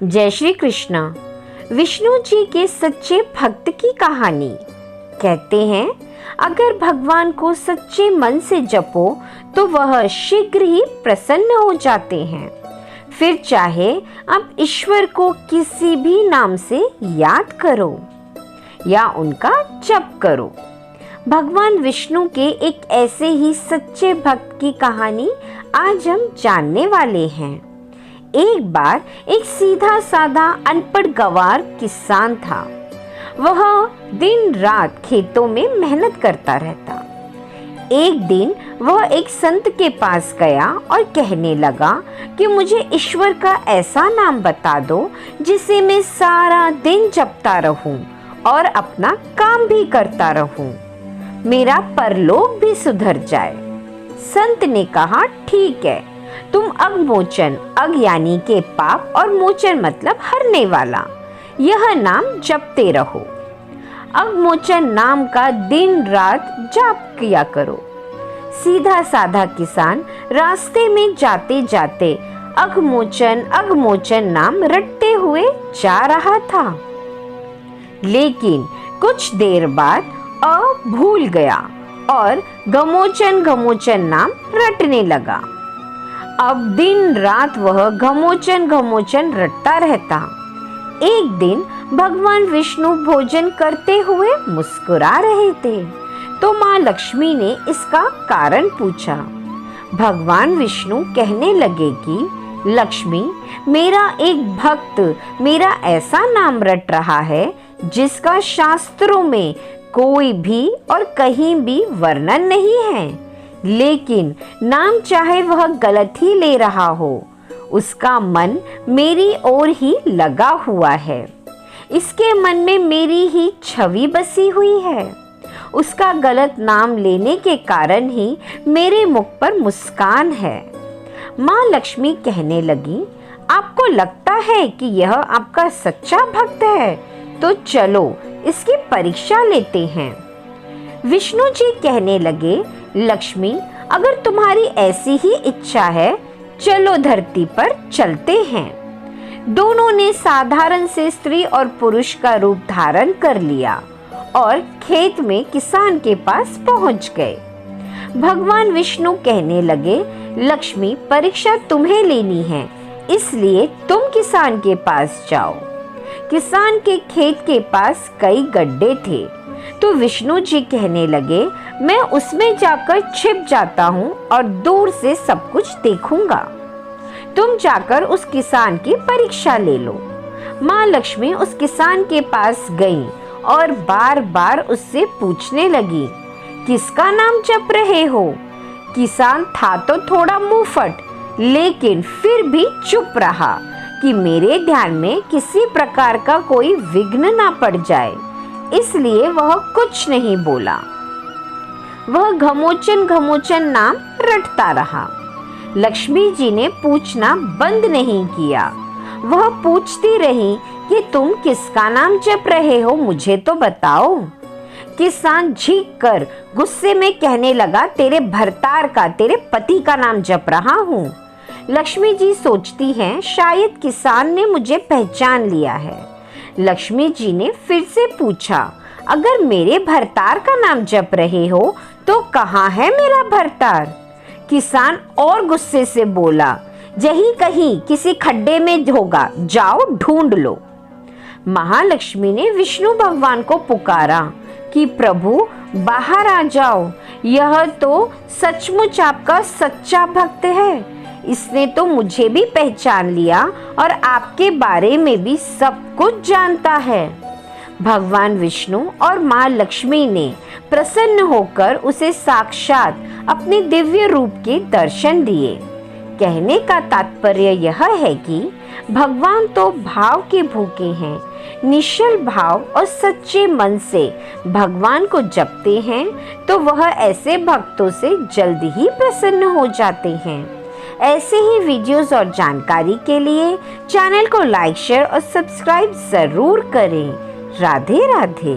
जय श्री कृष्ण। विष्णु जी के सच्चे भक्त की कहानी। कहते हैं, अगर भगवान को सच्चे मन से जपो तो वह शीघ्र ही प्रसन्न हो जाते हैं। फिर चाहे आप ईश्वर को किसी भी नाम से याद करो या उनका जप करो। भगवान विष्णु के एक ऐसे ही सच्चे भक्त की कहानी आज हम जानने वाले हैं। एक बार एक सीधा साधा अनपढ़ गंवार किसान था। वह दिन रात खेतों में मेहनत करता रहता। एक दिन वह एक संत के पास गया और कहने लगा कि मुझे ईश्वर का ऐसा नाम बता दो जिसे मैं सारा दिन जपता रहूं और अपना काम भी करता रहूं। मेरा परलोक भी सुधर जाए। संत ने कहा, ठीक है, तुम अगमोचन, अग यानी के पाप और मोचन मतलब हरने वाला, यह नाम जपते रहो। अगमोचन नाम का दिन रात जाप किया करो। सीधा साधा किसान रास्ते में जाते जाते अगमोचन अगमोचन नाम रटते हुए जा रहा था। लेकिन कुछ देर बाद भूल गया और गमोचन गमोचन नाम रटने लगा। अब दिन रात वह घमोचन घमोचन रटता रहता। एक दिन भगवान विष्णु भोजन करते हुए मुस्कुरा रहे थे तो माँ लक्ष्मी ने इसका कारण पूछा। भगवान विष्णु कहने लगे कि लक्ष्मी, मेरा एक भक्त मेरा ऐसा नाम रट रहा है जिसका शास्त्रों में कोई भी और कहीं भी वर्णन नहीं है, लेकिन नाम चाहे वह गलत ही ले रहा हो, उसका मन मेरी ओर ही लगा हुआ है। इसके मन में मेरी ही छवि बसी हुई है। उसका गलत नाम लेने के कारण ही मेरे मुख पर मुस्कान है। माँ लक्ष्मी कहने लगी, आपको लगता है कि यह आपका सच्चा भक्त है, तो चलो इसकी परीक्षा लेते हैं। विष्णु जी कहने लगे, लक्ष्मी, अगर तुम्हारी ऐसी ही इच्छा है, चलो धरती पर चलते हैं। दोनों ने साधारण से स्त्री और पुरुष का रूप धारण कर लिया और खेत में किसान के पास पहुंच गए। भगवान विष्णु कहने लगे, लक्ष्मी, परीक्षा तुम्हें लेनी है, इसलिए तुम किसान के पास जाओ। किसान के खेत के पास कई गड्ढे थे तो विष्णु जी कहने लगे, मैं उसमें जाकर छिप जाता हूँ और दूर से सब कुछ देखूंगा। तुम जाकर उस किसान की परीक्षा ले लो। माँ लक्ष्मी उस किसान के पास गई और बार बार उससे पूछने लगी, किसका नाम जप रहे हो? किसान था तो थोड़ा मुंहफट, लेकिन फिर भी चुप रहा कि मेरे ध्यान में किसी प्रकार का कोई विघ्न ना पड़ जाए, इसलिए वह कुछ नहीं बोला। वह घमोचन घमोचन नाम रटता रहा। लक्ष्मी जी ने पूछना बंद नहीं किया। वह पूछती रही कि तुम किसका नाम जप रहे हो, मुझे तो बताओ। किसान झीक कर गुस्से में कहने लगा, तेरे भरतार का, तेरे पति का नाम जप रहा हूँ। लक्ष्मी जी सोचती हैं, शायद किसान ने मुझे पहचान लिया है। लक्ष्मी जी ने फिर से पूछा, अगर मेरे भरतार का नाम जप रहे हो तो कहाँ है मेरा भरतार? किसान और गुस्से से बोला, यही कहीं किसी खड्डे में होगा, जाओ ढूंढ लो। महालक्ष्मी ने विष्णु भगवान को पुकारा कि प्रभु, बाहर आ जाओ, यह तो सचमुच आपका सच्चा भक्त है। इसने तो मुझे भी पहचान लिया और आपके बारे में भी सब कुछ जानता है। भगवान विष्णु और माँ लक्ष्मी ने प्रसन्न होकर उसे साक्षात अपने दिव्य रूप के दर्शन दिए। कहने का तात्पर्य यह है कि भगवान तो भाव के भूखे हैं। निश्चल भाव और सच्चे मन से भगवान को जपते हैं तो वह ऐसे भक्तों से जल्द ही प्रसन्न हो जाते हैं। ऐसे ही वीडियोस और जानकारी के लिए चैनल को लाइक, शेयर और सब्सक्राइब जरूर करें। राधे राधे।